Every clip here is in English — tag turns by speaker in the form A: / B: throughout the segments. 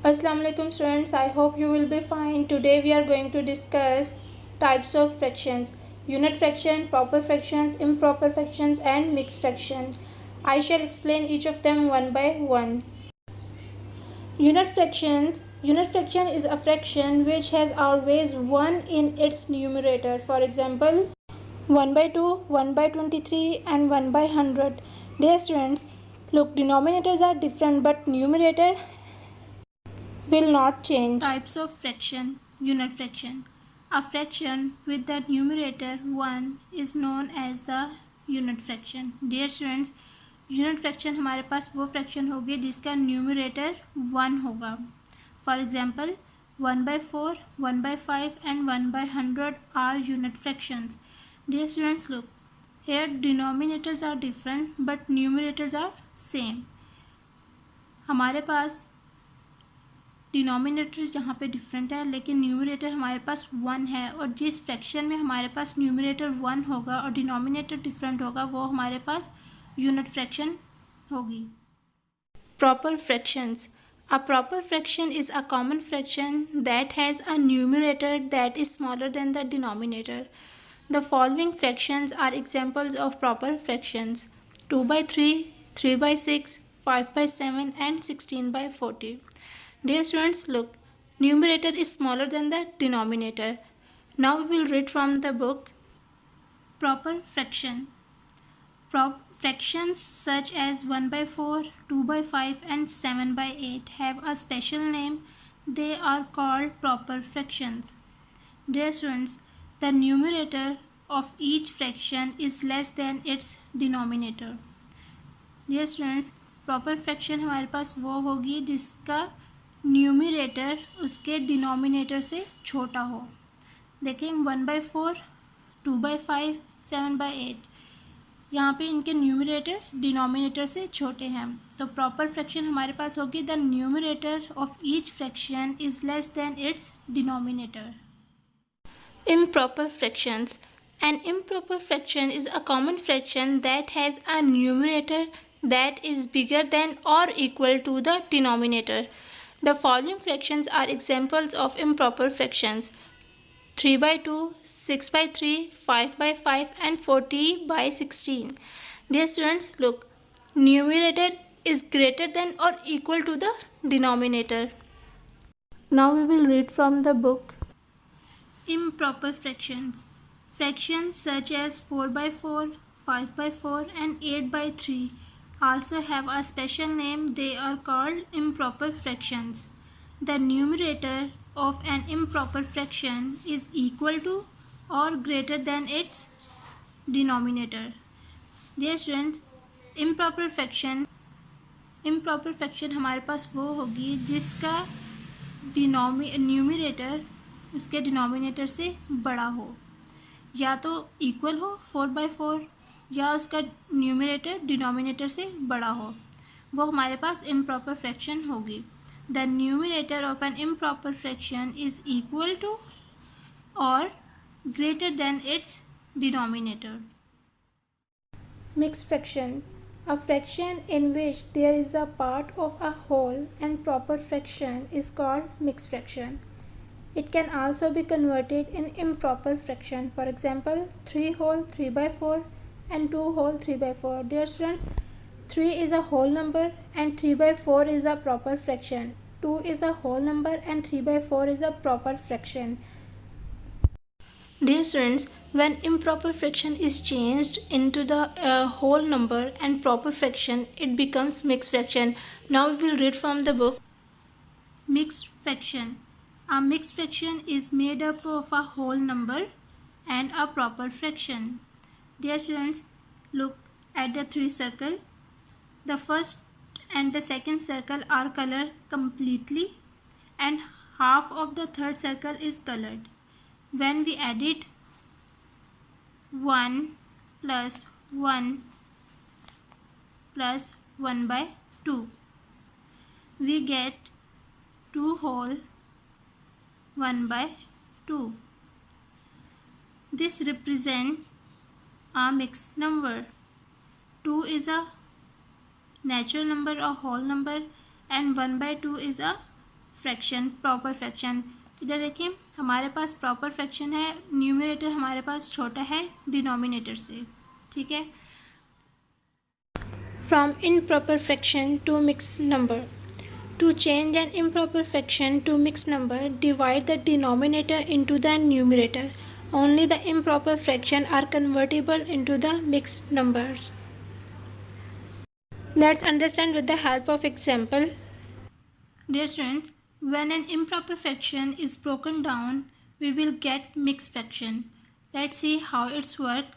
A: Assalamu alaikum students, I hope you will be fine. Today we are going to discuss types of fractions: unit fraction, proper fractions, improper fractions and mixed fraction. I shall explain each of them one by one. Unit fraction is a fraction which has always 1 in its numerator. For example, 1 by 2, 1 by 23 and 1 by 100. Dear students, look, denominators are different but numerator will not change. Types of fraction: unit fraction. A fraction with the numerator 1 is known as the unit fraction. Dear students, unit fraction हमारे पास वो fraction होगी जिसका numerator 1 होगा. For example 1/4, 1/5 and 1/100 are unit fractions. Dear students, look, here denominators are different but numerators are same. हमारे पास denominator यहाँ पे different है लेकिन न्यूमरेटर हमारे पास 1 है, और जिस फ्रैक्शन में हमारे पास न्यूमरेटर 1 होगा और डिनोमिनेटर डिफरेंट होगा वो हमारे पास यूनिट फ्रैक्शन होगी. Proper fractions. A proper fraction is a common fraction that has a numerator that is smaller than the denominator. The following fractions are examples of proper fractions: 2/3, 3/6, 5/7 and 16/40. Dear students, look, numerator is smaller than the denominator. Now we will read from the book. Proper fraction. Fractions such as 1/4, 2/5 and 7/8 have a special name. They are called proper fractions. Dear students, the numerator of each fraction is less than its denominator. Dear students, proper fraction हमारे पास वो होगी जिसका numerator उसके denominator से छोटा हो. देखें 1/4, 2/5, 7/8, यहाँ पे इनके न्यूमरेटर्स डिनोमिनेटर से छोटे हैं. तो प्रॉपर फ्रैक्शन हमारे पास होगी the numerator of each fraction is less than it's denominator. Improper fractions. An improper fraction is a common fraction that has a numerator that is bigger than or equal to the denominator. The following fractions are examples of improper fractions: 3/2, 6/3, 5/5 and 40/16. Dear students, look, numerator is greater than or equal to the denominator. Now we will read from the book. Improper fractions. Fractions such as 4/4, 5/4 and 8/3 also have a special name. They are called improper fractions. The numerator of an improper fraction is equal to or greater than its denominator. Dear students, improper fraction हमारे पास वो होगी जिसका numerator उसके denominator से बड़ा हो, या तो इक्वल हो 4/4 या उसका न्यूमरेटर डिनोमिनेटर से बड़ा हो, वो हमारे पास improper fraction होगी. The numerator of an improper fraction is equal to or greater than its denominator. Mixed fraction. A fraction in which there is a part of a whole and proper fraction is called mixed fraction. It can also be converted in improper fraction. For example, 3 whole 3/4 and 2 whole 3/4. Dear students, 3 is a whole number and 3/4 is a proper fraction. 2 is a whole number and 3/4 is a proper fraction. Dear students, when improper fraction is changed into the whole number and proper fraction, it becomes mixed fraction. Now we will read from the book. Mixed fraction. A mixed fraction is made up of a whole number and a proper fraction. Dear students, look at the 3 circles. The first and the second circle are colored completely and half of the third circle is colored. When we added 1 plus 1 plus 1/2, we get 2 whole 1/2. This represents a mixed number. 2 is a natural number or whole number and 1/2 is a fraction, proper fraction. इधर देखिए हमारे पास proper fraction है, numerator हमारे पास छोटा है denominator से, ठीक है। From improper fraction to mix number. To change an improper fraction to mixed number, divide the denominator into the numerator. Only the improper fraction are convertible into the mixed numbers. Let's understand with the help of example. Dear students, when an improper fraction is broken down, we will get mixed fraction. Let's see how it's work.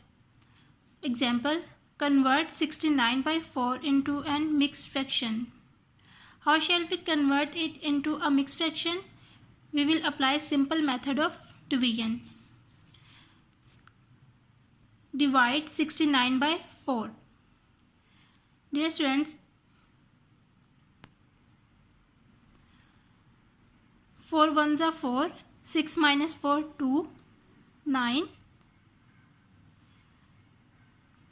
A: Examples: convert 69 by 4 into an mixed fraction. How shall we convert it into a mixed fraction? We will apply simple method of division. Divide 69 by 4. Dear students, 4 ones are 4, 6 minus 4 2, 9,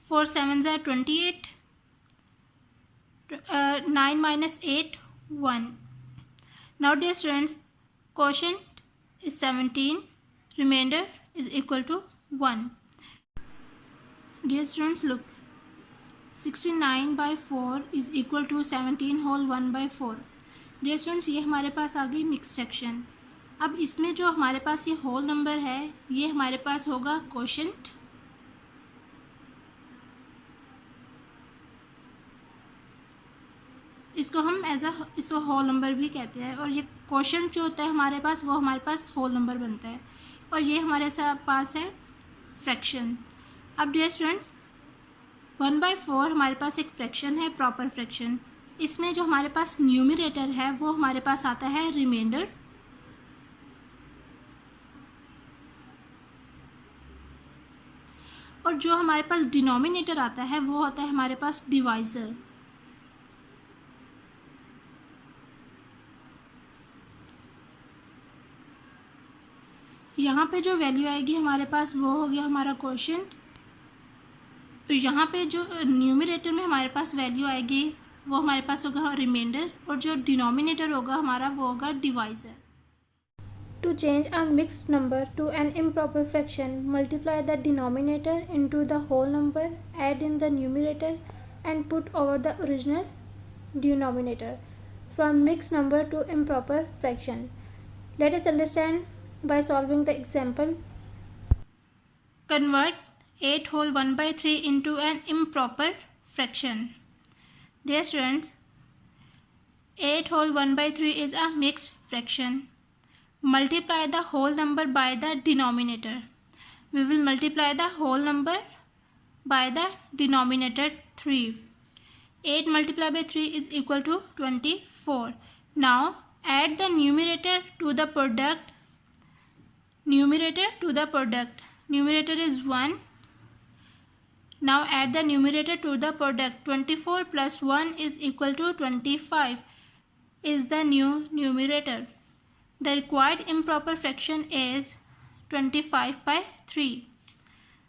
A: 4 sevens are 28, 9 minus 8 1. Now dear students, quotient is 17, remainder is equal to 1. Dear students, look, 69 by 4 is equal to 17 whole 1 by 4. Dear students, ये हमारे पास आ गई mix fraction. अब इसमें जो हमारे पास ये whole number है, ये हमारे पास होगा क्वोशंट, इसको हम इसको होल नंबर भी कहते हैं, और ये क्वोशंट जो होता है हमारे पास, वो हमारे पास होल नंबर बनता है, और ये हमारे पास है फ्रैक्शन। अब डियर स्टूडेंट्स, 1 by 4 हमारे पास एक फ्रैक्शन है, प्रॉपर फ्रैक्शन। इसमें जो हमारे पास न्यूमरेटर है वो हमारे पास आता है रिमाइंडर, और जो हमारे पास डिनोमिनेटर आता है वो होता है हमारे पास डिवाइज़र। यहाँ पे जो वैल्यू आएगी हमारे पास वो हो गया हमारा क्वोशंट, तो यहाँ पे जो न्यूमरेटर में हमारे पास वैल्यू आएगी वो हमारे पास होगा रिमाइंडर, और जो डिनोमिनेटर होगा हमारा वो होगा divisor. To change a mixed number to an improper fraction, multiply the denominator into the whole number, add in the numerator and put over the original denominator. From mixed number to improper fraction. Let us understand by solving the example. Convert 8 whole 1 by 3 into an improper fraction. Dear students, 8 whole 1 by 3 is a mixed fraction. Multiply the whole number by the denominator. We will multiply the whole number by the denominator 3. 8 multiplied by 3 is equal to 24. Now add the numerator to the product. Numerator to the product. Numerator is 1. Now add the numerator to the product. 24 plus 1 is equal to 25 is the new numerator. The required improper fraction is 25 by 3.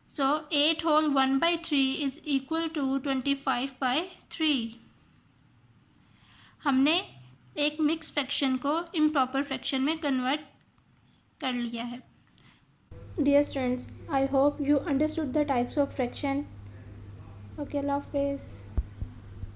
A: So 8 whole 1 by 3 is equal to 25 by 3. हमने एक mix fraction को improper fraction में convert कर लिया है। Dear students, I hope you understood the types of fraction. Okay, Allah Hafiz.